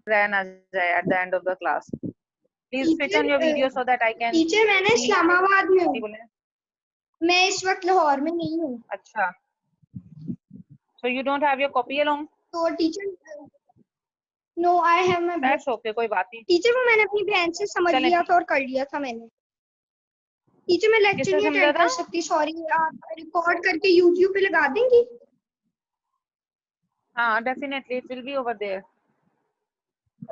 रह ना जाए at the end of the class. Please switch on your video so that I can teacher मैं ना see. Islamabad में हूँ, बोले मैं इस वक्त लाहौर में नहीं हूँ। अच्छा, so you don't have your copy along? तो teacher no I have my book. That's okay, कोई बात नहीं। टीचर वो मैंने अपनी बहन से समझ चलें, लिया था और कर लिया था मैंने। टीचर मैं लेक्चर किससे नहीं समझा अटेंड था? कर सकती, सॉरी। आप रिकॉर्ड करके यूट्यूब पे लगा देंगी? हाँ, definitely it will be over there.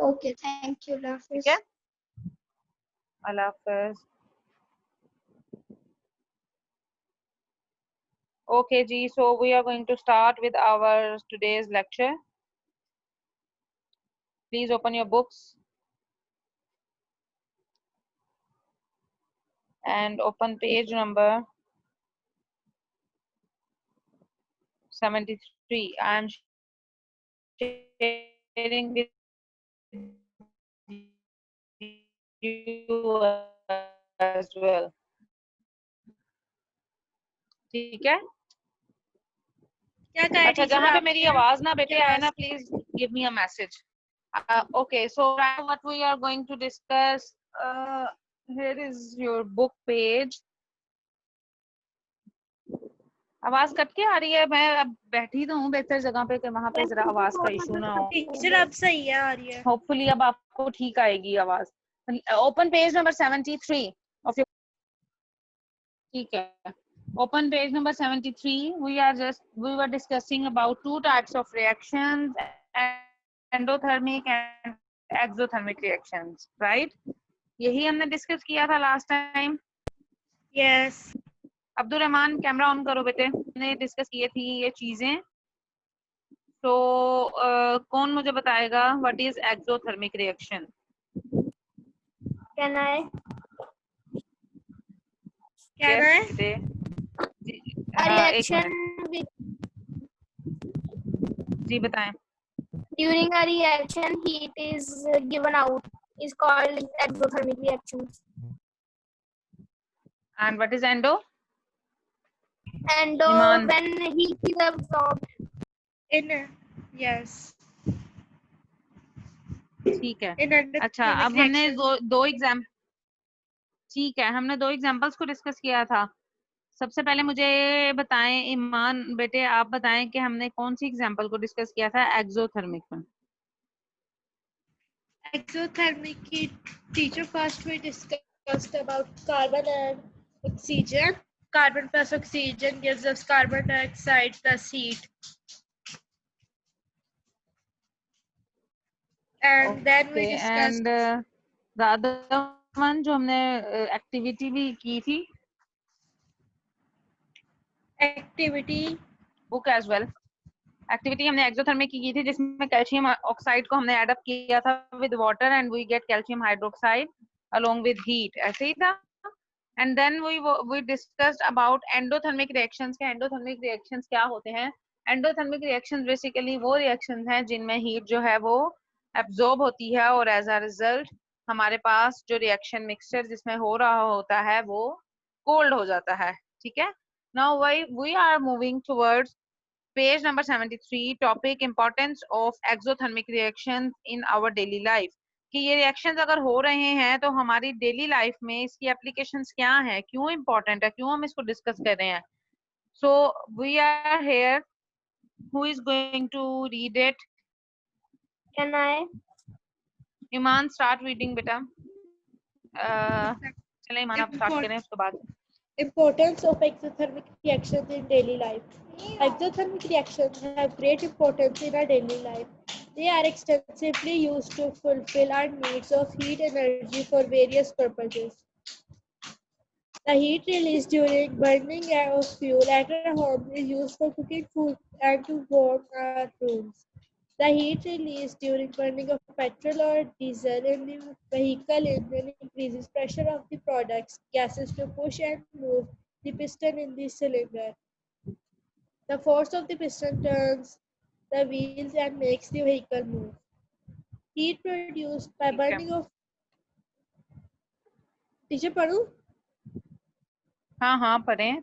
Okay thank you, Allah ठीक हाफिज। है, अल्लाह हाफिज। Okay ji, so we are going to start with our today's lecture. Please open your books and open page number 73. I am sharing with you as well. ठीक है, अच्छा जहाँ पे मेरी आवाज ना बेटे आए ना, please give me a message. Okay, so what we are going to discuss, here is your book page. आवाज कट के आ रही है? मैं अब बैठी तो हूँ बेहतर जगह पे कि वहां पे जरा आवाज का इशू ना हो. टीचर अब सही है, आ रही है। होपफुली अब आपको ठीक आएगी आवाज. Open page number 73 of your. ठीक है, open page number 73. We were discussing about two types of reactions, endothermic and exothermic reactions, right? यही हमने डिस्कस किया था last time. Yes. Abdul Rahman camera on करो बेटे. हमने डिस्कस किए थी ये चीजें. तो कौन मुझे बताएगा what is exothermic reaction? Can I? क्या है? एक मिनट जी बताएं. During a reaction, heat is given out is called exothermic reaction. And what is endo? And Iman. when heat is absorbed. In yes ठीक है. अच्छा, अब हमने दो एग्जाम. ठीक है, हमने दो एग्जांपल्स को डिस्कस किया था. सबसे पहले मुझे बताएं ईमान बेटे, आप बताएं कि हमने कौन सी एग्जांपल को डिस्कस किया था एक्सोथर्मिक में. एक्सोथर्मिक की teacher first we discussed about carbon and oxygen. Carbon plus oxygen gives us carbon dioxide plus heat. And then we discussed and the other one जो हमने एक्टिविटी भी की थी. Activity book as well. Activity हमने exothermic की थी जिसमें calcium oxide को हमने ऐड अप किया था with water and we get calcium hydroxide along with heat. ऐसे ही था. And then we discussed about endothermic reactions. के एंडोथर्मिक रिएक्शंस क्या होते हैं? एंडोथर्मिक रिएक्शंस बेसिकली वो रिएक्शंस हैं जिनमें हीट जो है वो एब्जॉर्ब होती है और एज अ रिजल्ट हमारे पास जो रिएक्शन मिक्सचर जिसमें हो रहा होता है वो कोल्ड हो जाता है. ठीक है. Now we are moving towards page number 73. Topic importance of exothermic reactions in our daily life. कि ये रिएक्शंस अगर हो रहे हैं तो हमारी डेली लाइफ में इसकी एप्लीकेशंस क्या हैं, क्यों इंपॉर्टेंट है, क्यों हम इसको डिस्कस कर रहे हैं. So we are here. Who is going to read it? Can I? Iman start reading बेटा. चले ईमान आप स्टार्ट करें उसके बाद. Importance of exothermic reactions in daily life. Exothermic reactions have great importance in our daily life. They are extensively used to fulfill our needs of heat energy for various purposes. The heat released during burning of fuel at our home is used for cooking food and to warm our rooms. The heat released during burning of petrol or diesel in the vehicle engine increases pressure of the products gases to push and move the piston in the cylinder. The force of the piston turns the wheels and makes the vehicle move. Heat produced by burning of teacher पढ़ूं? हाँ पढ़ें.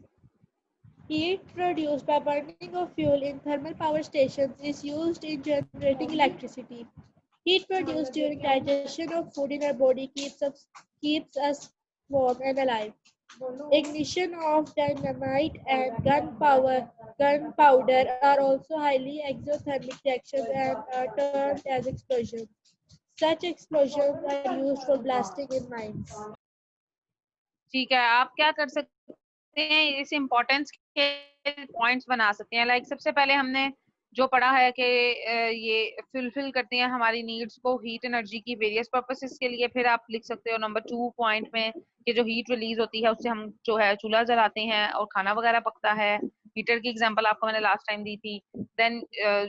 Heat produced by burning of fuel in thermal power stations is used in generating electricity. Heat produced during digestion of food in our body keeps us warm and alive. Ignition of dynamite and gunpowder are also highly exothermic reactions and are termed as explosions. Such explosions are used for blasting in mines. ठीक है, आप क्या कर सकते हैं, इस importance के points बना सकते हैं। लाइक सबसे पहले हमने जो पढ़ा है कि ये फुलफिल करते हैं हमारी नीड्स को हीट एनर्जी की वेरियस पर्पसेस के लिए। फिर आप लिख सकते हो नंबर 2 पॉइंट में कि जो हीट रिलीज होती है उससे हम जो है चूल्हा जलाते हैं और खाना वगैरह पकता है। हीटर की एग्जांपल आपको मैंने लास्ट टाइम दी थी। देन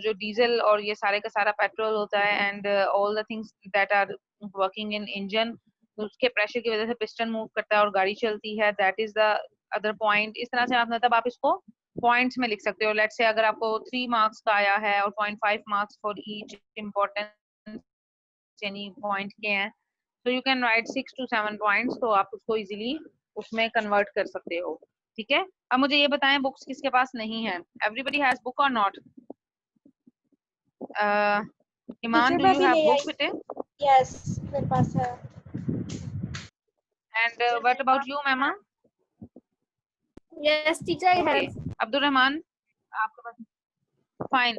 जो डीजल और ये सारे का सारा पेट्रोल होता है and all the things that are working in engine, उसके प्रेशर की वजह से पिस्टन मूव करता है और गाड़ी चलती है। That is the other point. इस तरह से आप मतलब आप इसको पॉइंट्स में लिख सकते हो। लेट्स से अगर आपको 3 मार्क्स का आया है और 0.5 marks for each important any point के हैं, तो you can write 6 to 7 points, तो आप उसको इजीली उसमें कन्वर्ट कर सकते हो। ठीक है, अब मुझे ये बताएं बुक्स किसके पास नहीं है। एवरीबडी हैज बुक और नॉट? ईमान, टीचर डू मैं यू भी हैव ले बुक आई। बेटे? यस, मेरे पास है। एंड व्हाट अबाउट यू मैमा? Yes, teacher, I okay, have. Abdul Rahman आपके पास? फाइन।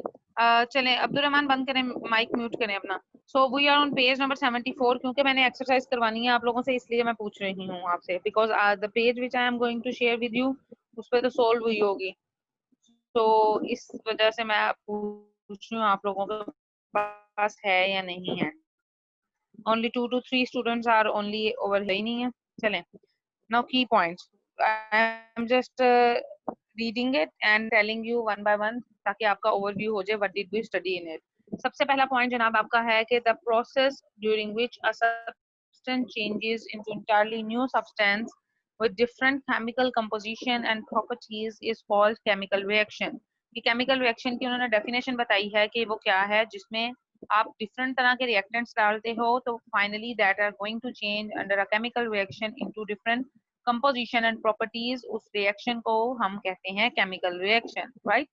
चलें, अब्दुल रहमान बंद करें, माइक म्यूट करें अपना। So we are on page number 74। क्योंकि मैंने एक्सरसाइज करवानी है आप लोगों से, इसलिए मैं पूछ रही हूँ आपसे, because the page which I am going to share with you उस पर तो सोल्व हुई होगी। तो इस वजह से मैं पूछ रही हूँ आप लोगों के पास है या नहीं है। Only 2 to 3 students are only over ही नहीं है। चलें, now key points I am just reading it and telling you one by one, ताकि आपका ओवरव्यू हो जाए what did we study in it. सबसे पहला पॉइंट जनाब आपका है कि the process during which a substance changes into entirely new substance with different chemical composition and properties is called chemical reaction। ये chemical reaction की उन्होंने definition बताई है कि वो क्या है, जिसमें आप different तरह के reactants डालते हो तो finally that are going to change under a chemical reaction into different composition and properties। उस reaction को हम कहते हैं chemical reaction, right?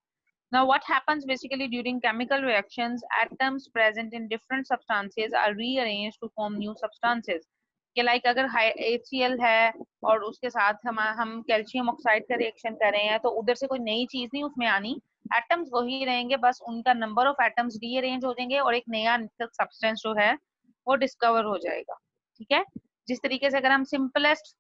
Now what happens basically during chemical reactions, atoms present in different substances are rearranged to form new substances। कि like अगर HCl है और उसके साथ हम कैल्शियम ऑक्साइड का रिएक्शन कर रहे हैं, तो उधर से कोई नई चीज नहीं उसमें आनी, एटम्स वही रहेंगे, बस उनका नंबर ऑफ एटम्स रीअरेंज हो जाएंगे और एक नया सब्सटेंस जो है वो डिस्कवर हो जाएगा। ठीक है, जिस तरीके से अगर हम सिंपलेस्ट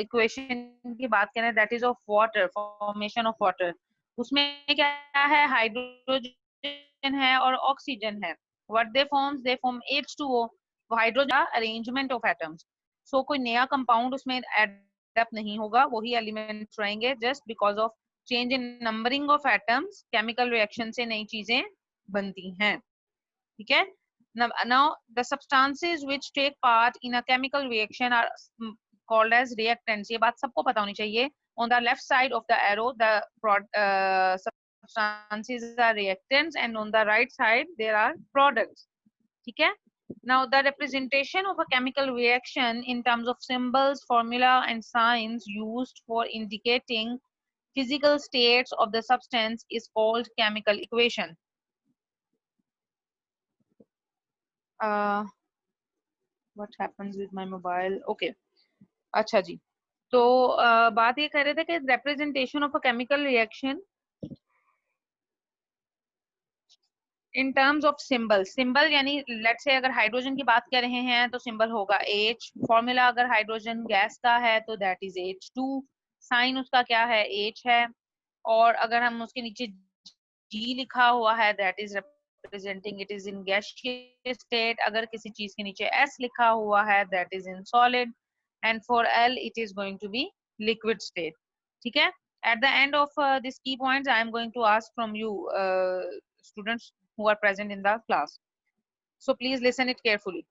इक्वेशन की बात करें, that is of water, formation of water, उसमें क्या है, हाइड्रोजन है और ऑक्सीजन है। What they form H2O, hydrogen arrangement of atoms. So कोई नया कंपाउंड उसमें एड अप नहीं होगा, वही एलिमेंट्स रहेंगे, just because of change in numbering of atoms chemical reaction से नई चीजें बनती हैं। ठीक है, now the substances which take part in a chemical reaction are called as reactants। ये बात सबको पता होनी चाहिए। on the left side of the arrow the substances are reactants and on the right side there are products। ठीक है, now the representation of a chemical reaction in terms of symbols, formula and signs used for indicating physical states of the substance is called chemical equation। what happens with my mobile? Okay, अच्छा जी, तो बात ये कर रहे थे कि representation of a chemical reaction in terms of symbol। symbol यानी let's say अगर हाइड्रोजन की बात कर रहे हैं तो सिंबल होगा H। फॉर्मूला अगर हाइड्रोजन गैस का है तो दैट इज H2। साइन उसका क्या है, H है। और अगर हम उसके नीचे G लिखा हुआ है that is representing it is in gaseous state। अगर किसी चीज के नीचे S लिखा हुआ है that is in solid, and for L it is going to be liquid state। ठीक है, at the end of this key points I am going to ask from you students who are present in the class, so please listen it carefully।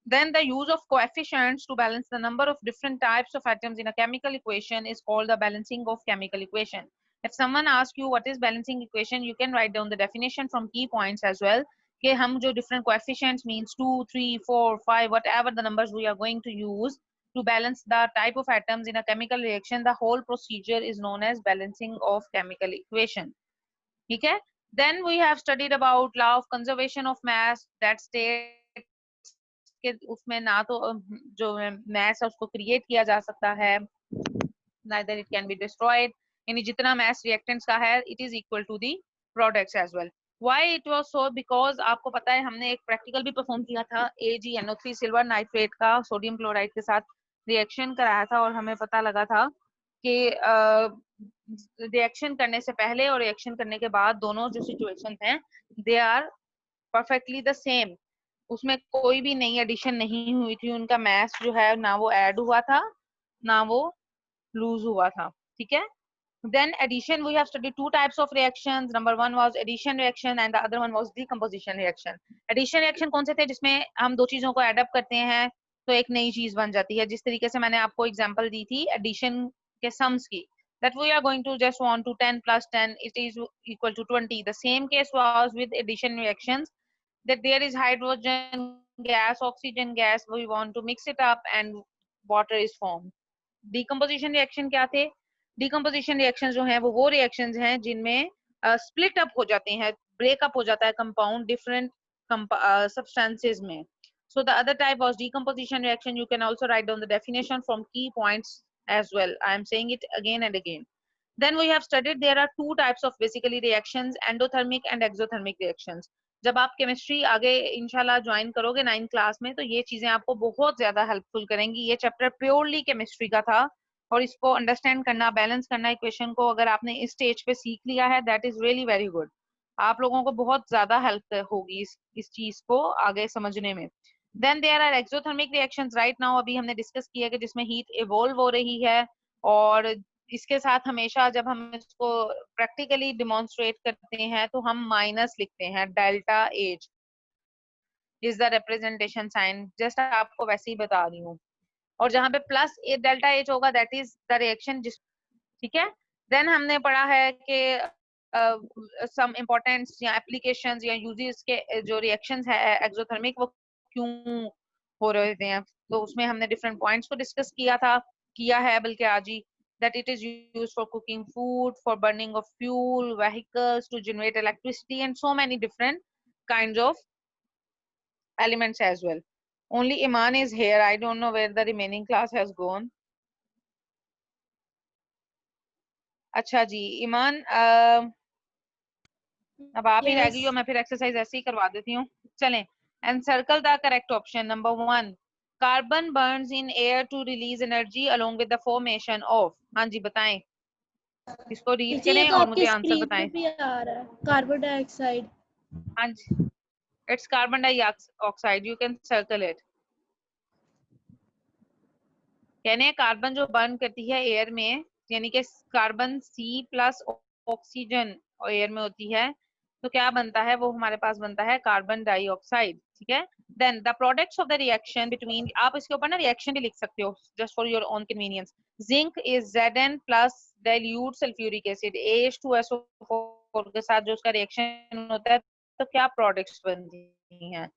Then the use of coefficients to balance the number of different types of atoms in a chemical equation is called the balancing of chemical equation। If someone asks you what is balancing equation, you can write down the definition from key points as well, कि हम जो different coefficients means 2, 3, 4, 5 whatever the numbers we are going to use to balance the type of atoms in a chemical reaction, the whole procedure is known as balancing of chemical equation। ठीक है, Then we have studied about law of conservation of mass that states कि उसमें ना तो जो mass है उसको create किया जा सकता है, neither it can be destroyed. यानी जितना mass reactants का है, it is equal to the products as well. Why it was so? Because आपको पता है हमने एक practical भी perform किया था AgNO3 सिल्वर नाइट्रेट का सोडियम क्लोराइड के साथ रिएक्शन कराया था और हमें पता लगा था कि रिएक्शन करने से पहले और रिएक्शन करने के बाद दोनों जो सिचुएशन हैं they are perfectly the same, उसमें कोई भी नई एडिशन नहीं हुई थी, उनका मैस जो है ना वो ऐड हुआ था ना वो लूज हुआ था, ठीक है. Then addition, we have studied two types of reactions. Number one was addition reaction and the other one was decomposition reaction. Addition reaction कौन से थे जिसमें हम दो चीजों को add up करते हैं तो एक नई चीज बन जाती है, जिस तरीके से मैंने आपको एग्जांपल दी थी addition के sums की, that we are going to just want to 10 plus 10 it is equal to 20. The same case was with addition reactions, that there is hydrogen gas, oxygen gas, we want to mix it up and water is formed. Decomposition reaction क्या थे? Decomposition reactions जो हैं वो reactions हैं जिनमें split up हो जाते हैं, break up हो जाता है compound different substances में. So the other type was decomposition reaction. You can also write down the definition from key points as well. I am saying it again and again. Then we have studied there are two types of basically reactions, endothermic and exothermic reactions. जब आप chemistry आगे इंशाल्लाह join करोगे 9th class में तो ये चीजें आपको बहुत ज्यादा हेल्पफुल करेंगी. ये चैप्टर प्योरली केमिस्ट्री का था और इसको अंडरस्टैंड करना, बैलेंस करना इक्वेशन को अगर आपने इस स्टेज पे सीख लिया है that is really very good. आप लोगों को बहुत ज्यादा हेल्प होगी इस चीज को आगे समझने में. Then there are exothermic reactions. Right now अभी हमने डिस्कस किया कि जिसमें हीट इवॉल्व हो रही है और इसके साथ हमेशा जब हम इसको प्रैक्टिकली डिमॉन्स्ट्रेट करते हैं तो हम माइनस लिखते हैं, delta H is the representation sign, just आपको वैसे ही बता रही हूँ. और जहाँ पे प्लस डेल्टा एच होगा दैट इज द रिएक्शन जिस, ठीक है. देन हमने पढ़ा है कि सम इम्पोर्टेंट या एप्लीकेशंस या यूजेस के जो रिएक्शंस है एक्सोथर्मिक वो क्यों हो रहे हैं, तो उसमें हमने डिफरेंट पॉइंट्स को डिस्कस किया है बल्कि आज ही, that it is used for cooking food, for burning of fuel, vehicles, to generate electricity and so many different kinds of elements as well. Only Iman is here. I don't know where the remaining class has gone. अच्छा जी ईमान, अब आप ही रह गई हो, मैं फिर exercise ऐसे ही करवा देती हूँ. चलें. And circle the correct option. Number 1, carbon burns in air to release energy along with the formation of. हाँ जी बताएं, इसको रीड करें और मुझे आंसर बताएं. भी आ रहा है कार्बन डाइऑक्साइड. हाँ जी, it's carbon dioxide. You can circle it. यानी कार्बन जो बर्न करती है एयर में, यानी कि कार्बन C प्लस ऑक्सीजन और एयर में होती है तो क्या बनता है, वो हमारे पास बनता है कार्बन डाइऑक्साइड, ठीक है. Then the products of the reaction between, आप इसके ऊपर ना रिएक्शन भी लिख सकते हो just for your own convenience. Zinc is Zn plus dilute sulphuric acid H2SO4 के साथ जो उसका रिएक्शन होता है तो क्या प्रोडक्ट्स बनती हैं,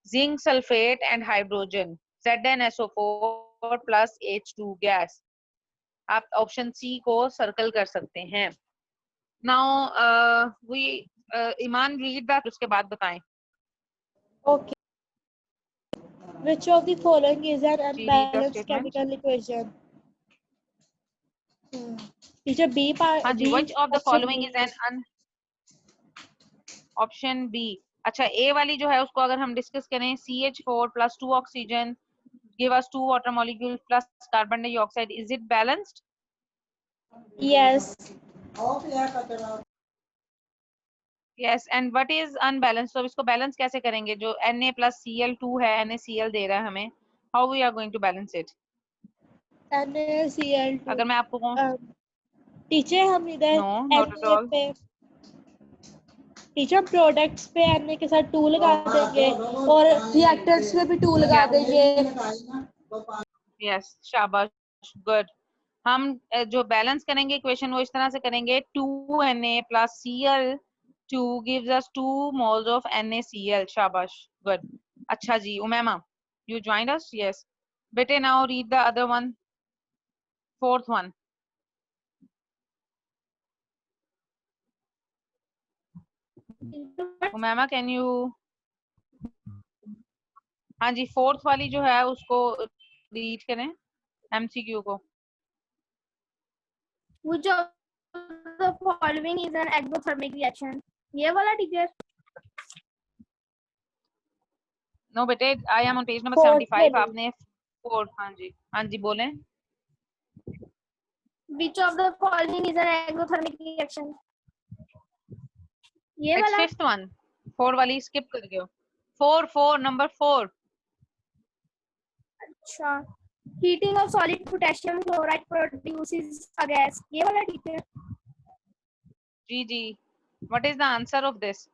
zinc sulphate and hydrogen ZnSO4 plus H2 gas. आप ऑप्शन सी को सर्कल कर सकते हैं. नाउ ईमान रीड दैट, उसके बाद बताएं. Okay. Which of the following is an unbalanced chemical equation? Teacher B part. हाँ जी, which of the following is an option B. अच्छा, ए वाली जो है उसको अगर हम डिस्कस करें, CH4 plus 2 oxygen give us 2 water molecules plus carbon dioxide. Is it balanced? Yes. Yes. And what is unbalanced? तो इसको बैलेंस कैसे करेंगे, जो Na plus Cl2 है, NaCl दे रहा है हमें, how we are going to balance it? NaCl2. अगर मैं आपको कहूँ, टीचर हम इधर No, not at all. पे टीचर प्रोडक्ट्स पे Na के साथ 2 लगा देंगे और रिएक्टर्स पे भी 2 लगा देंगे. Yes, शाबाश, good. हम जो बैलेंस करेंगे इक्वेशन वो इस तरह से करेंगे, 2Na plus Cl2 gives us 2 moles of NaCl. शाबाश, good. अच्छा जी Umaima, you joined us? Yes. बेटे now read the other one, fourth one. Umaima can you, हाँ जी, फोर्थ वाली जो है उसको रीड करें, एमसीक्यू को। Which of the following is an exothermic reaction? ये वाला टीचर। नो बेटे, I am on page number Fourth 75, वाली। आपने फोर्थ, हाँ जी बोलें। Which of the following is an exothermic reaction? ये इट्स वाला। फिफ्थ वन, 4 वाली स्किप कर गए हो। 4 नंबर 4। अच्छा, heating of solid potassium chloride produces a gas, ये वाला टीचर। जी जी, what is the answer of this?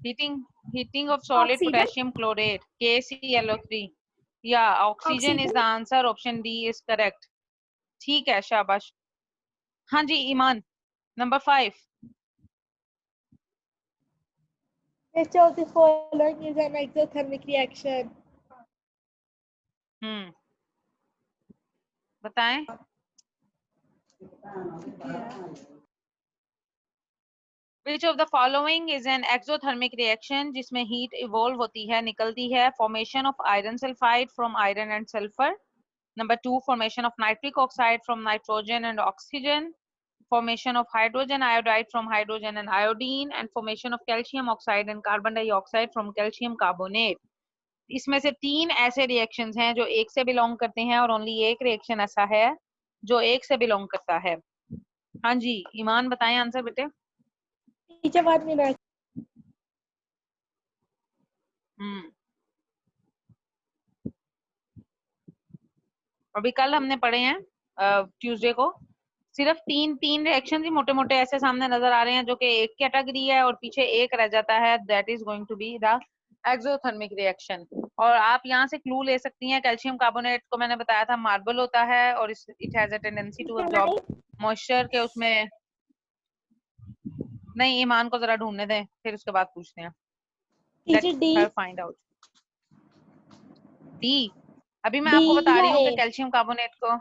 heating of solid Oxygen। potassium chlorate, KClO3. Yeah, oxygen is Oxygen। the answer, option D is correct. ठीक है, शाबाश। हाँ जी ईमान, number 5। Which of the following is an exothermic reaction? बताएं। Which of the following is an exothermic reaction, जिसमें heat evolve होती है, निकलती है। Formation of iron sulfide from iron and sulfur. Number 2, formation of nitric oxide from nitrogen and oxygen. Formation of hydrogen iodide from hydrogen and iodine, and formation of calcium oxide and carbon dioxide from calcium carbonate. इसमें से 3 ऐसे reactions हैं जो एक से belong करते हैं, और ओनली एक रिएक्शन ऐसा है जो एक से बिलोंग करता है। हाँ जी ईमान, बताएं आंसर बेटे। Teacher 1 minute. अभी कल हमने पढ़े हैं ट्यूसडे को, सिर्फ तीन रिएक्शन ही मोटे मोटे ऐसे सामने नजर आ रहे हैं जो कि एक कैटेगरी है और पीछे एक रह जाता है, that is going to be the exothermic reaction. और आप यहाँ से क्लू ले सकती हैं, कैल्शियम कार्बोनेट को मैंने बताया था मार्बल होता है और it has a tendency to absorb moisture के उसमें। नहीं, ईमान को जरा ढूंढने दें, फिर उसके बाद पूछते हैं। Teacher D. Find out. D, अभी मैं D आपको बता या रही हूँ कि A? कैल्शियम कार्बोनेट को,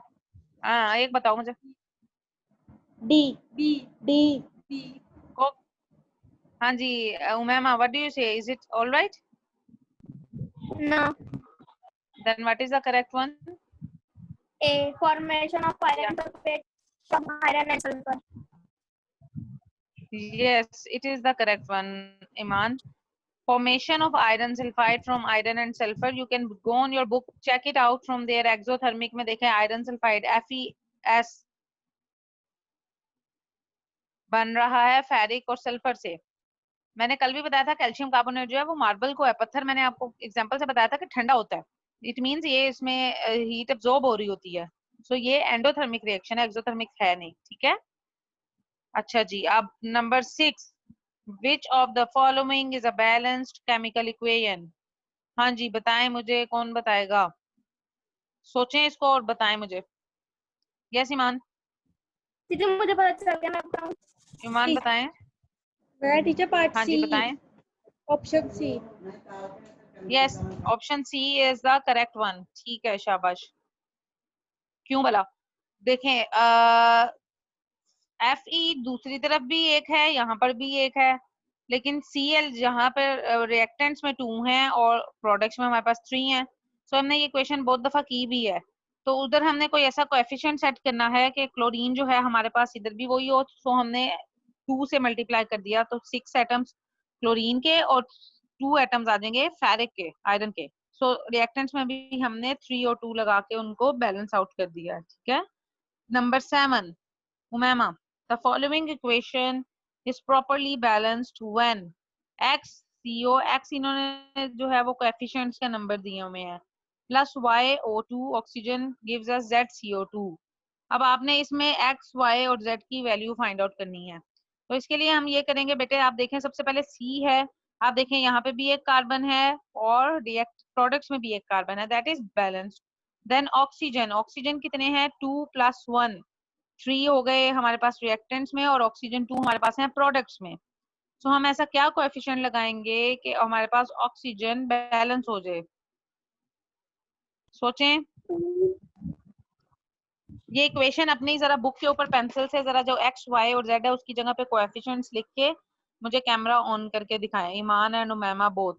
हाँ एक बताओ मुझे। D. D. को, हाँ जी उमैमा, व्हाट डू यू से, is it all right? No. Then what is the correct one? A, formation of iron sulfate from iron and sulfur. Yes, it is the correct one, Iman. Formation of iron sulfide from iron and sulfur. You can go on your book, check it out from there. Exothermic में देखें iron sulfide FeS बन रहा है ferric और sulphur से। मैंने कल भी बताया था कैल्शियम कार्बोनेट जो है वो मार्बल को है, पत्थर मैंने आपको एग्जांपल से बताया था कि ठंडा होता है, इट मींस ये इसमें हीट एब्जॉर्ब हो रही होती है। सो ये एंडोथर्मिक रिएक्शन है, एक्सोथर्मिक है नहीं, ठीक है। अच्छा जी, अब number 6, which of the following is a balanced chemical equation? हाँ जी बताएं मुझे, कौन बताएगा? सोचें इसको और बताएं मुझे। यस ईमान। टीचर मुझे पता चल गया, मैं बताऊं। ईमान बताएं। मेरा टीचर पार्ट हाँ C. जी बताएं। Option C. Yes, option C is the correct one. ठीक है, शाबाश। क्यों भला? देखें, Fe दूसरी तरफ भी एक है, यहाँ पर भी एक है, लेकिन Cl जहाँ पर रिएक्टेंट्स में 2 हैं और प्रोडक्ट्स में हमारे पास 3 हैं। सो हमने ये क्वेश्चन बहुत दफा की भी है, तो उधर हमने कोई ऐसा कोएफिशिएंट सेट करना है कि क्लोरीन जो है हमारे पास इधर भी वही हो, सो हमने 2 से मल्टीप्लाई कर दिया, तो 6 एटम्स क्लोरीन के और 2 एटम्स आ जाएंगे फेरिक के, आयरन के। सो रिएक्टेंट्स में भी हमने 3 और 2 लगा के उनको बैलेंस आउट कर दिया, ठीक है। Number 7, Umaima, the following equation is properly balanced when x CO, x इन्होंने जो है वो कोएफिशिएंट्स का नंबर दिए हुए हैं, plus y O2 oxygen gives us z CO2। अब आपने इसमें x y और z की वैल्यू फाइंड आउट करनी है, तो इसके लिए हम ये करेंगे बेटे, आप देखें सबसे पहले C है, आप देखें यहाँ पे भी एक कार्बन है और रिएक्ट प्रोडक्ट्स में भी एक कार्बन है, that is balanced. Then oxygen, oxygen कितने हैं? 2 + 1, 3 हो गए हमारे पास रिएक्टेंट्स में और ऑक्सीजन 2 हमारे पास है प्रोडक्ट्स में। सो हम ऐसा क्या कोएफिशिएंट लगाएंगे कि हमारे पास ऑक्सीजन बैलेंस हो जाए? सोचें। ये इक्वेशन अपनी जरा बुक के ऊपर पेंसिल से जरा जो एक्स वाई और जेड है उसकी जगह पे कोएफिशिएंट्स लिख के मुझे कैमरा ऑन करके दिखाएं, ईमान एंड उमैमा बोथ।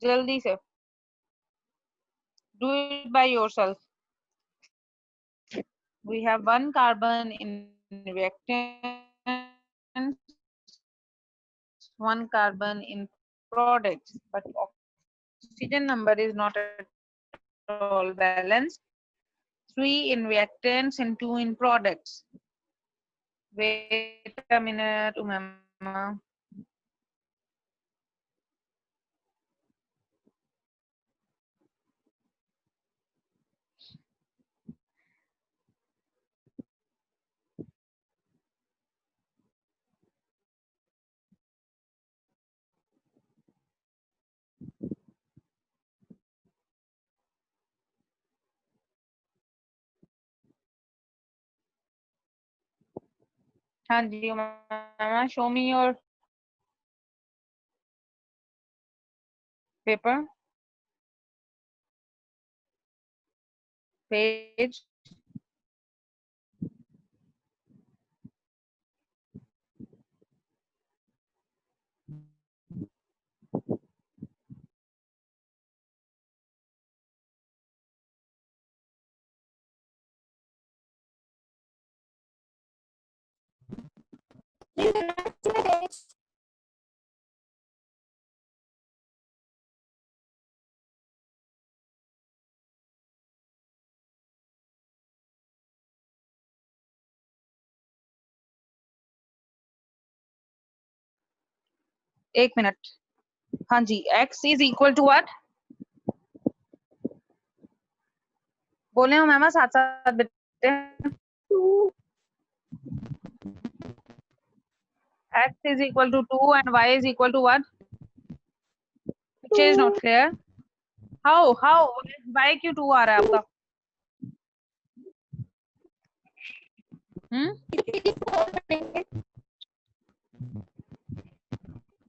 जल्दी से, do it by yourself. We have one carbon in reactants, one carbon in products, but oxygen number is not at all balanced. 3 in reactants and 2 in products. Wait a minute, Umama. हाँ जी उममा, show me your paper, page. एक minute, हाँ जी, x is equal to what? बोले हो मैमा साथ साथ बेटे। x is equal to 2 and y is equal to what? Which is not clear. How y क्यों 2 आ रहा है आपका?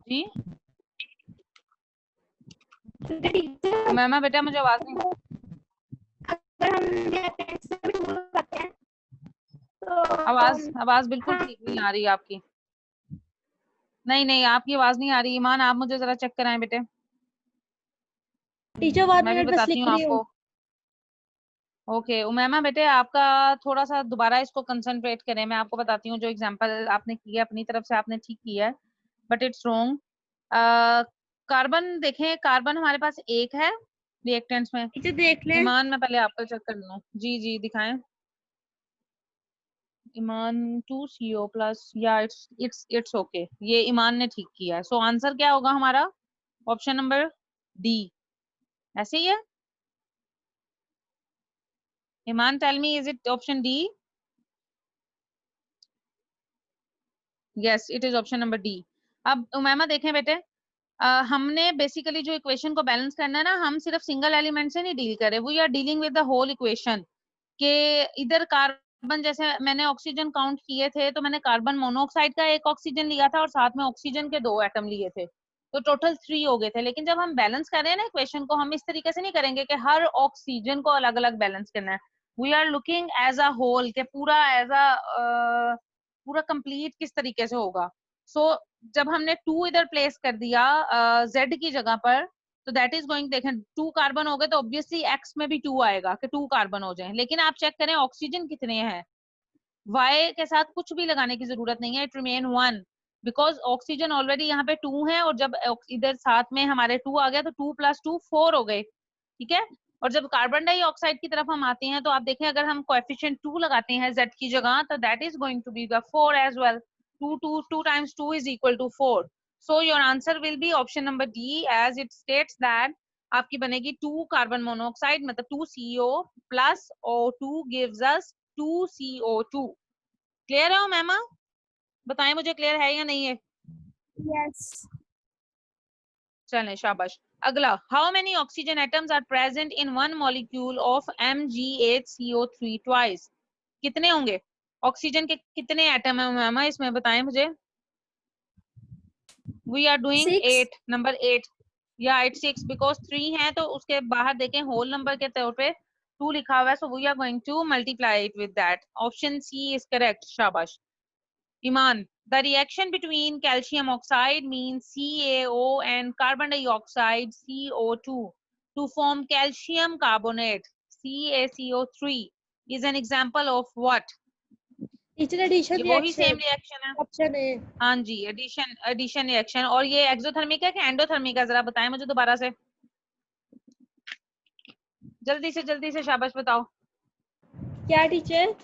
जी मैमा बेटा मुझे आवाज नहीं, आवाज बिल्कुल ठीक नहीं आ रही आपकी। नहीं नहीं आपकी आवाज नहीं आ रही। ईमान आप मुझे जरा चेक कराएं बेटे। टीचर 1 मैं भी मिनट बस बताती लिख हूँ रही हूँ। आपको। ओके उमैमा बेटे आपका थोड़ा सा दोबारा इसको कंसंट्रेट करें। मैं आपको बताती हूँ जो एग्जांपल आपने किया अपनी तरफ से आपने ठीक किया है, बट इट्स रॉन्ग। कार्बन देखें, कार्बन हमारे पास एक है रिएक्टेंट्स में। टीचर देख लें। ईमान मैं पहले आपका चेक कर लूँ। जी जी दिखाएं। ईमान 2CO प्लस, या इट्स ओके, ये ईमान ने ठीक किया है। सो आंसर क्या होगा हमारा? Option number D. ऐसे ही है Iman, tell me is it option D? Yes it is option number D. अब उमैमा देखें बेटे, हमने बेसिकली जो इक्वेशन को बैलेंस करना है ना, हम सिर्फ सिंगल एलिमेंट से नहीं डील करें, we are dealing with the whole equation. के इधर कार्बन, जैसे मैंने ऑक्सीजन काउंट किए थे तो मैंने कार्बन मोनोऑक्साइड का एक ऑक्सीजन लिया था और साथ में ऑक्सीजन के 2 एटम लिए थे, तो टोटल 3 हो गए थे। लेकिन जब हम बैलेंस कर रहे हैं ना इक्वेशन को, हम इस तरीके से नहीं करेंगे कि हर ऑक्सीजन को अलग अलग बैलेंस करना है। We are looking as a whole, के पूरा एज अ पूरा कंप्लीट किस तरीके से होगा। सो जब हमने 2 इधर प्लेस कर दिया जेड की जगह पर, तो दैट इज गोइंग, देखें 2 कार्बन हो गए तो ऑब्वियसली एक्स में भी 2 आएगा कि 2 कार्बन हो जाए। लेकिन आप चेक करें ऑक्सीजन कितने हैं, वाई के साथ कुछ भी लगाने की जरूरत नहीं है, it remain 1, because oxygen already यहाँ पे 2 है और जब इधर साथ में हमारे 2 आ गया तो 2 + 2 4 हो गए, ठीक है। और जब कार्बन डाइऑक्साइड की तरफ हम आते हैं तो आप देखें अगर हम कोएफिशिएंट 2 लगाते हैं z की जगह, तो that is going to be the 4 as well. 2 times 2 is equal to 4. So your answer will be option number D, as it states that आपकी बनेगी 2 कार्बन मोनोऑक्साइड, मतलब 2CO plus O2 gives us 2CO2। Clear है मैमा? बताएं मुझे clear है या नहीं है? Yes. चलें शाबाश। अगला, how many oxygen atoms are present in one molecule of MgHCO3 twice? कितने होंगे ऑक्सीजन के, कितने एटम है मैमा इसमें, बताएं मुझे। We are doing 6. 8, नंबर 8 या 8 6 बिकॉज 3 है तो उसके बाहर देखें होल नंबर के तौर पे 2 लिखा हुआ है, so we are going to multiply it with that. Option C is correct. शाबाश Iman. The reaction between calcium oxide means CaO and carbon dioxide CO2 to form calcium carbonate CaCO3 is an example of what? Teacher addition ये वही same reaction, reaction है. Option A. हाँ जी, addition reaction. और ये exothermic है कि endothermic है, जरा बताएं मुझे दोबारा से, जल्दी से शाबाश बताओ. क्या टीचर?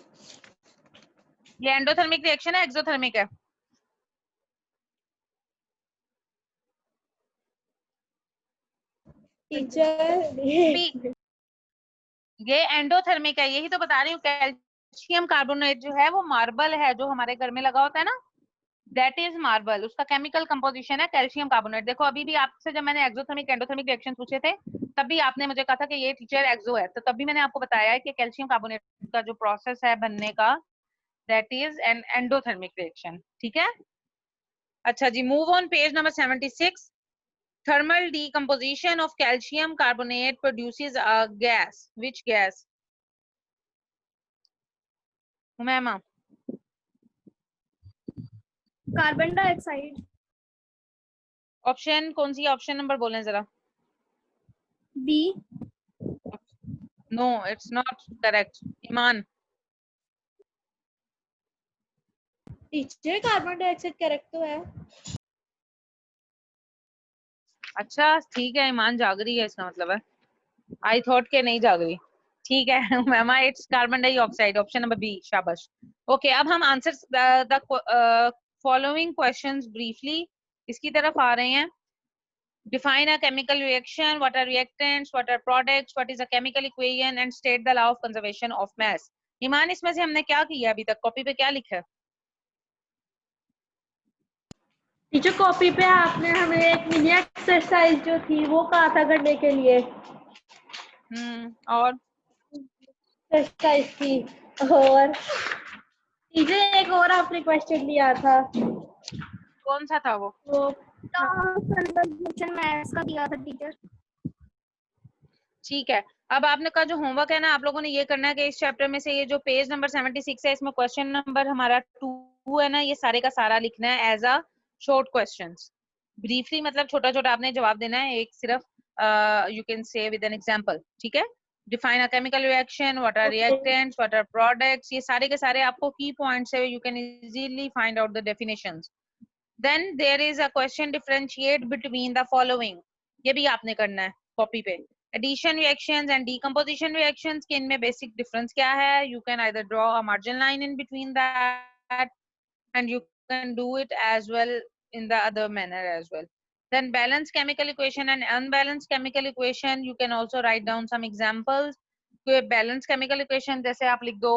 ये एंडोथर्मिक रिएक्शन है, एक्सोथर्मिक है? टीचर ये एंडोथर्मिक है, यही तो बता रही हूँ. कैल्शियम कार्बोनेट जो है वो मार्बल है जो हमारे घर में लगा होता है ना, दैट इज मार्बल. उसका केमिकल कंपोजिशन है कैल्शियम कार्बोनेट. देखो अभी भी आपसे जब मैंने एक्सोथर्मिक एंडोथर्मिक रिएक्शन पूछे थे तब भी आपने मुझे कहा था कि ये टीचर एक्सो है, तो तभी मैंने आपको बताया है कि कैल्शियम कार्बोनेट का जो प्रोसेस है बनने का that is an endothermic reaction. ठीक है. अच्छा जी, move on page number 76. Thermal decomposition of calcium carbonate produces a gas. Which gas? Umema. Carbon dioxide. Option कौन सी? ऑप्शन नंबर बोलें जरा. B. No, it's not correct. Iman. Teacher carbon dioxide correct तो है. अच्छा ठीक है, ईमान जाग रही है इसका मतलब है. आई थॉट के नहीं जाग रही. ठीक है मैमा, it's carbon dioxide. Option number B. शाबाश. ओके, अब हम answer the following questions briefly इसकी तरफ आ रहे हैं. Define a chemical reaction. What are reactants? What are products? What is a chemical equation? And state the law of conservation of mass. ईमान, इसमें से हमने क्या किया अभी तक? कॉपी पे क्या लिखा है? टीचर कॉपी पे आपने हमें एक मिनी एक्सरसाइज जो थी वो कहा था करने के लिए. और एक्सरसाइज थी. और टीचर एक और आपने क्वेश्चन दिया था. कौन सा था वो? कंजर्वेशन मैथ्स का दिया था टीचर. ठीक है. अब आपने का जो होमवर्क है ना, आप लोगों ने ये करना है कि इस चैप्टर में से ये जो पेज नंबर 76 है इसमें क्वेश्चन नंबर हमारा 2 है ना, ये सारे का सारा लिखना है as a short questions. Briefly मतलब छोटा छोटा आपने जवाब देना है, एक सिर्फ you can say with an example. ठीक है. Define a chemical reaction. What are reactants? What are products? ये सारे के सारे आपको की पॉइंट्स है, you can easily find out the definitions. Then there is a question differentiate between the following. ये भी आपने करना है कॉपी पे. Addition reactions and decomposition reactions के इनमें बेसिक डिफरेंस क्या है? You can either draw a margin line in between that and you can do it as well in the other manner as well. Then balanced chemical equation and unbalanced chemical equation, you can also write down some examples. कोई balanced chemical equation जैसे आप लिख दो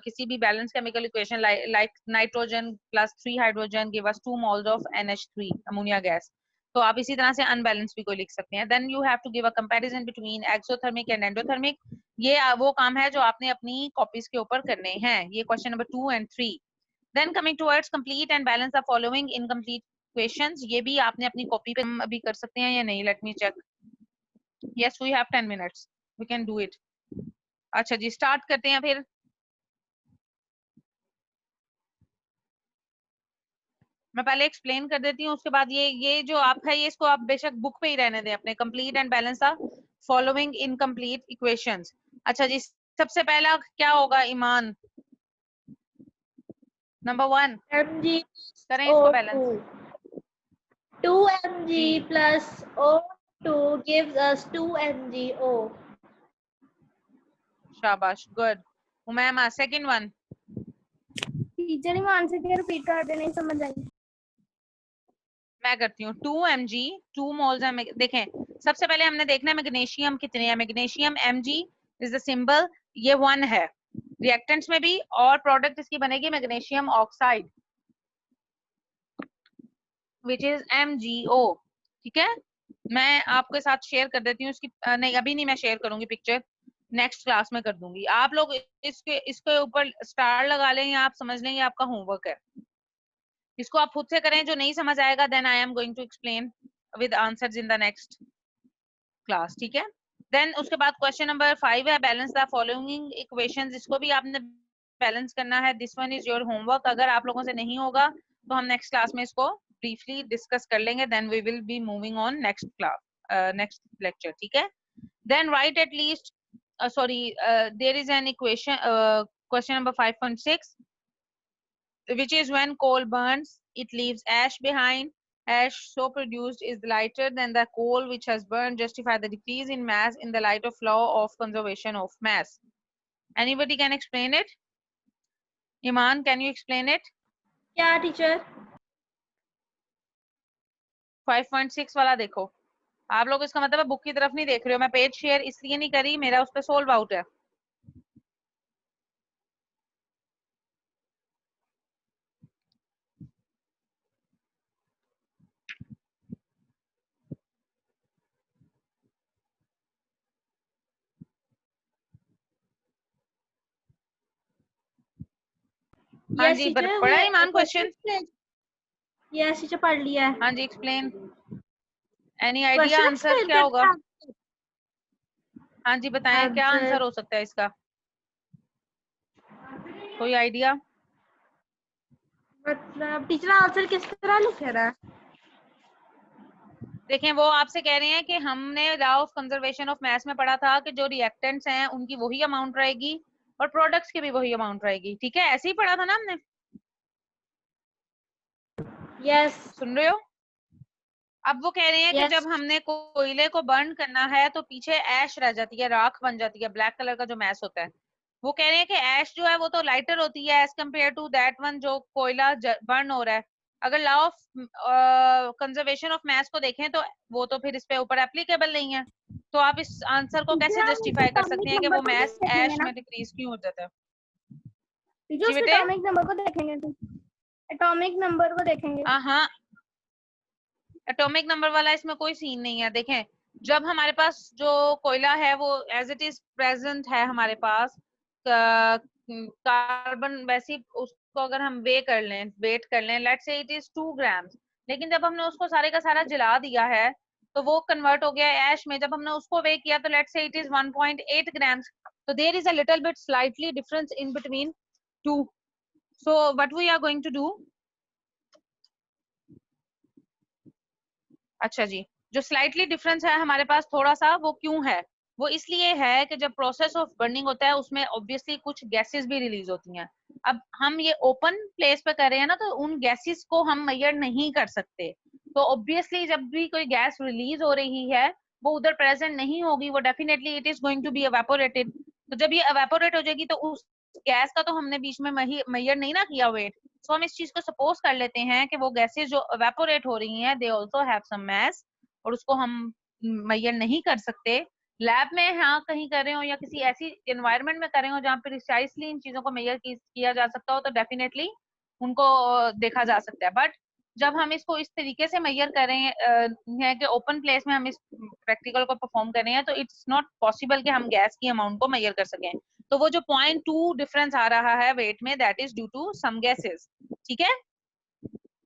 किसी भी balanced chemical equation like nitrogen plus 3 hydrogen give us 2 moles of NH3 ammonia gas. तो आप इसी तरह से unbalanced भी कोई लिख सकते हैं. Then you have to give a comparison between exothermic and endothermic. ये वो काम है जो आपने अपनी कॉपीज के ऊपर करने हैं. ये question number 2 and 3. Then coming towards complete and balance the following incomplete equations. ये भी आपने अपनी कॉपी पे अभी कर सकते हैं या नहीं? Let me check. Yes, we have 10 minutes. We can do it. अच्छा जी, स्टार्ट करते हैं फिर. मैं पहले एक्सप्लेन कर देती हूँ, उसके बाद ये जो आपका ये इसको आप बेशक बुक पे ही रहने दें अपने. Complete and balance the following incomplete equations. अच्छा जी, सबसे पहला क्या होगा ईमान? नंबर 1 mg करें इसको balance. 2 mg plus O2 gives us 2 MgO. शाबाश, good. Umaima, second one. Teacher ही मान से रिपीट कर दे, नहीं समझ आई. मैं करती हूँ. 2 mg 2 मोल्स है. देखें सबसे पहले हमने देखना है मैग्नीशियम कितने हैं. Magnesium mg is the symbol. ये 1 है रिएक्टेंट्स में भी, और प्रोडक्ट इसकी बनेगी magnesium oxide which is MgO. ठीक है. मैं आपके साथ शेयर कर देती हूँ इसकी. नहीं अभी नहीं, मैं शेयर करूंगी पिक्चर, नेक्स्ट क्लास में कर दूंगी. आप लोग इसके ऊपर स्टार लगा लें या आप समझ लें ये आपका होमवर्क है. इसको आप खुद से करें, जो नहीं समझ आएगा then I am going to explain with answers in the next class, ठीक है। देन उसके बाद क्वेश्चन नंबर 5 है बैलेंस द फॉलोइंग इक्वेशंस। इसको भी आपने बैलेंस करना है। This one is your homework. अगर आप लोगों से नहीं होगा तो हम नेक्स्ट क्लास में इसको ब्रीफली डिस्कस कर लेंगे, then we will be moving on next class, next lecture, ठीक है। Then write at least there is an equation, question number 5.6, which is when coal burns it leaves ash behind. Ash so produced is lighter than the coal which has burned. Justify the decrease in mass in the light of law of conservation of mass. Anybody can explain it? Iman, can you explain it? क्या teacher? 5.6 वाला देखो। आप लोग इसका मतलब book की तरफ नहीं देख रहे हो। मैं पेज शेयर इसलिए नहीं करी, मेरा उस पर सोल्व आउट है। हाँ जी, बड़ा ईमान क्वेश्चन। यस टीचर, पढ़ लिया है। हाँ जी, एक्सप्लेन। एनी आइडिया आंसर क्या होगा? हाँ जी बताएं, क्या आंसर हो सकता है इसका? कोई आइडिया? मतलब टीचर आंसर किस तरह लिखे रहा है? देखें, वो आपसे कह रहे हैं कि हमने law of conservation of mess में पढ़ा था कि जो रिएक्टेंट्स हैं उनकी वही अमाउंट रहेगी और प्रोडक्ट्स की भी वही अमाउंट रहेगी, ठीक है। ऐसे ही पढ़ा था ना हमने? यस। सुन रहे हो? अब वो कह रहे हैं कि जब हमने कोयले को बर्न करना है तो पीछे ऐश रह जाती है, राख बन जाती है, ब्लैक कलर का जो मैस होता है। वो कह रहे हैं कि ऐश जो है वो तो लाइटर होती है as compare to that one जो कोयला बर्न हो रहा है। अगर law of conservation of mass को देखें तो वो तो फिर इस पे ऊपर एप्लीकेबल नहीं है। तो आप इस आंसर को कैसे जस्टिफाई कर सकते हैं कि वो मैस ऐश में डिक्रीज क्यों हो जाता है? एटॉमिक नंबर को देखेंगे, एटॉमिक नंबर को देखेंगे। हाँ, एटॉमिक नंबर वाला इसमें कोई सीन नहीं है। देखें, जब हमारे पास जो कोयला है वो एज इट इज प्रेजेंट है हमारे पास, कार्बन वैसे उसको अगर हम वेट कर लें, let's say it is 2 grams, लेकिन जब हमने उसको सारे का सारा जला दिया है तो वो कन्वर्ट हो गया ऐश में। जब हमने उसको वे किया तो let's say it is 1.8 grams. तो there is a little bit slightly difference in between two. So what we are going to do, अच्छा जी, जो स्लाइटली डिफरेंस है हमारे पास थोड़ा सा, वो क्यों है? वो इसलिए है कि जब प्रोसेस ऑफ बर्निंग होता है उसमें ऑब्वियसली कुछ गैसेस भी रिलीज होती हैं। अब हम ये ओपन प्लेस पे कर रहे हैं ना, तो उन गैसेस को हम मेजर नहीं कर सकते। तो ऑब्वियसली जब भी कोई गैस रिलीज हो रही है वो उधर प्रेजेंट नहीं होगी, वो definitely it is going to be evaporated. तो जब ये एवेपोरेट हो जाएगी तो उस गैस का तो हमने बीच में मेजर नहीं ना किया वेट। सो हम इस चीज को सपोज कर लेते हैं कि वो गैसेस जो एवेपोरेट हो रही हैं दे आल्सो हैव सम मास, और उसको हम मेजर नहीं कर सकते। लैब में हाँ कहीं कर रहे हो या किसी ऐसी एनवायरनमेंट में कर रहे हो जहाँ पे प्रिसाइसली इन चीजों को मेजर किया जा सकता हो तो डेफिनेटली उनको देखा जा सकता है। बट जब हम इसको इस तरीके से मेजर कर रहे हैं कि ओपन प्लेस में हम इस प्रैक्टिकल को परफॉर्म कर रहे हैं, तो इट्स नॉट पॉसिबल कि हम गैस की अमाउंट को मेजर कर सकें। तो वो जो 0.2 डिफरेंस आ रहा है वेट में, that is due to some gases, ठीक है।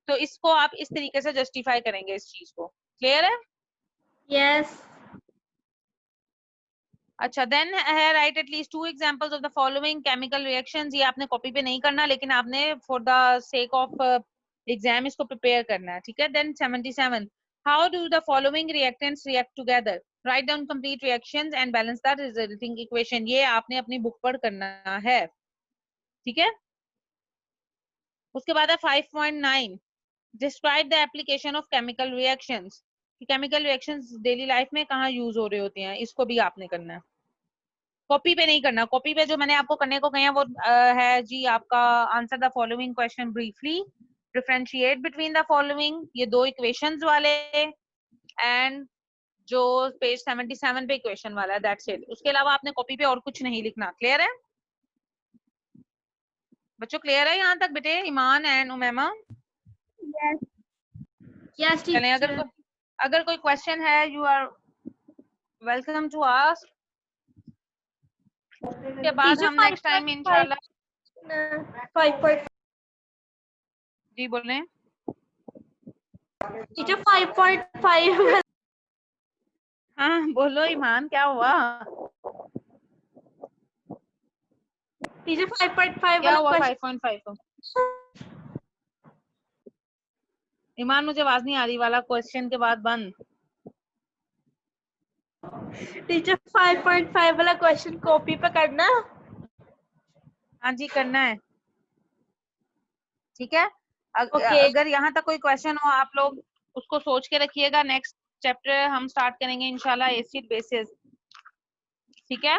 तो इसको आप इस तरीके से जस्टिफाई करेंगे इस चीज को। क्लियर है? यस। अच्छा, देन है write at least 2 examples of the following chemical reactions. ये आपने कॉपी पे नहीं करना, लेकिन आपने for the sake of exam इसको प्रिपेयर करना है, ठीक है। Then 77, how do the following reactants react together, write down complete reactions and balance the resulting equation. ये आपने अपनी बुक पर करना है, ठीक है। उसके बाद है 5.9, describe the application of chemical reactions. Chemical reactions daily life में कहाँ यूज हो रहे होते हैं, इसको भी आपने करना है। कॉपी पे नहीं करना। कॉपी पे जो मैंने आपको करने को कहा वो है जी आपका answer the following question briefly, differentiate between the following, ये 2 इक्वेशंस वाले, एंड जो पेज 77 पे इक्वेशन वाला है, दैट्स इट। उसके अलावा आपने कॉपी पे और कुछ नहीं लिखना। क्लियर है बच्चों? क्लियर है यहाँ तक बेटे, ईमान एंड उमैमा? यस चलें, अगर कोई क्वेश्चन है you are welcome to ask. के बाद हम नेक्स्ट टाइम इंशाल्लाह। 5.5 जी बोलें। टीचर 5.5 हाँ बोलो ईमान, क्या हुआ? टीचर 5.5 क्या वाला हुआ क्वेश्चन 5.5 को? ईमान मुझे आवाज नहीं आ रही वाला क्वेश्चन के बाद बंद। टीचर 5.5 वाला क्वेश्चन कॉपी पे करना। हाँ जी करना है, ठीक है। ओके अगर यहाँ तक कोई क्वेश्चन हो आप लोग उसको सोच के रखिएगा, नेक्स्ट चैप्टर हम स्टार्ट करेंगे इंशाल्लाह एसिड बेसिस, ठीक है।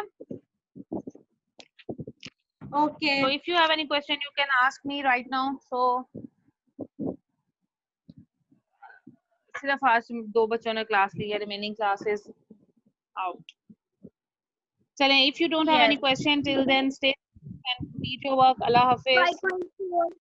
Okay So if you have any question you can ask me right now. So सिर्फ आज 2 बच्चों ने क्लास ली है, रिमेनिंग क्लासेस आउट। चलें, if you don't have any yes question till then stay and complete your work. Allah Hafiz. 5.4